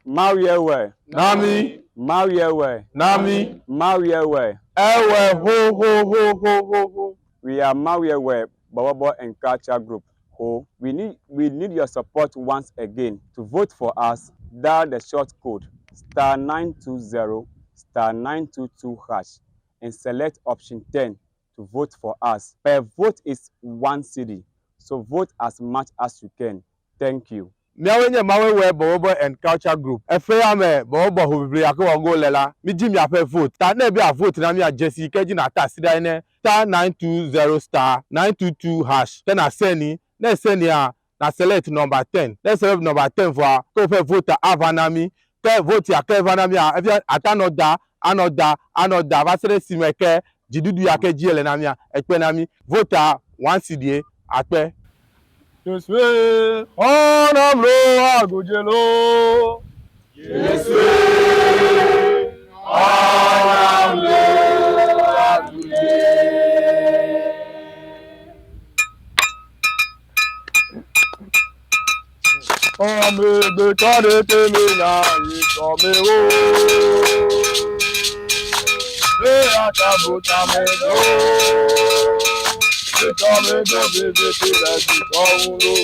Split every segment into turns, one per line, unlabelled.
Mawuewoe.
Nami.
Mawuewoe.
Nami.
Mawuewoe.
Ewe ho ho ho ho ho ho.
We are Mawuewoe Borborbor and Culture Group. We need your support once again. To vote for us, dial the short code *920 *922# and select option 10 to vote for us. Per vote is 1 cedi, so vote as much as you can. Thank you.
Mawuewoe Borborbor and Culture Group. Efeyame Borborbor hubibri akwango lela. Mi jimi ape vote. Ta ne be a vote na mi a Jesse keji na ta sida ene *920 *922#. Then a seni. Ne seni a na select number 10. Let's select number 10 for ko fe vote avanami. Ke vote ya ke avanami a efi atanoda anoda vasere simeke jidudu ya ke jiele na mi a ekpe na mi vote 1 cedi akpe.
Yeswe, onamlo agujelo.
Yeswe, onamlo agujelo.
Ame bekade temina itomewo. Atabuta mego. Itame go bebe tira ditawulo.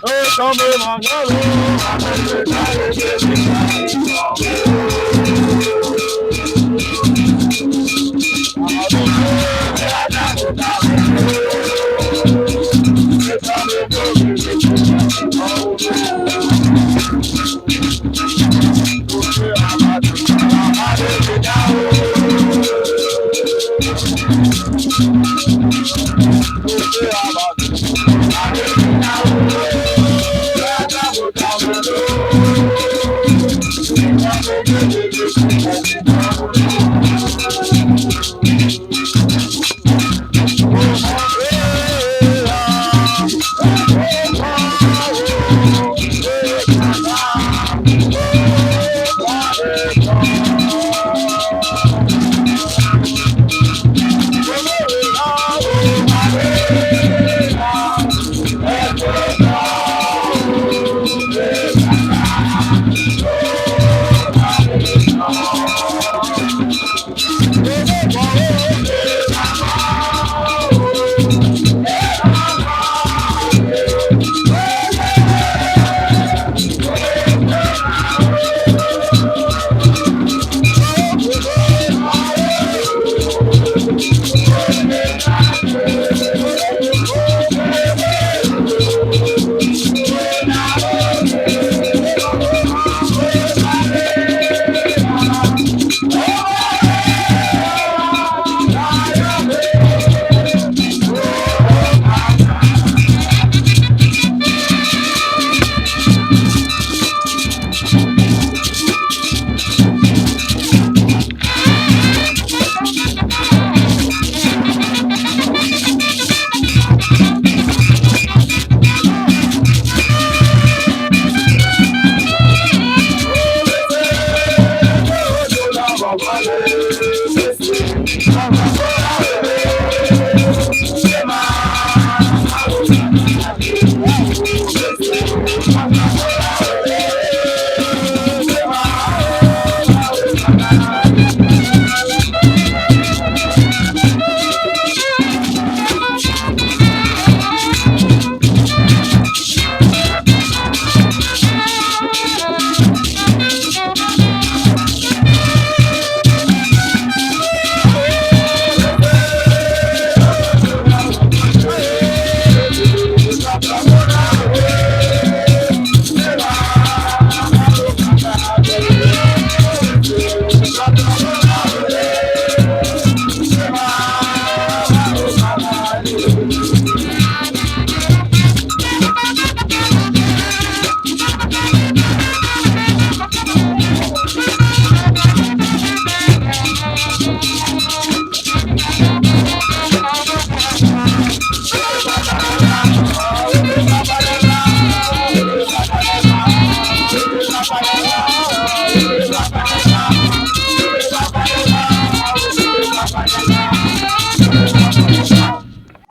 Itame manalo. Ame bekade temina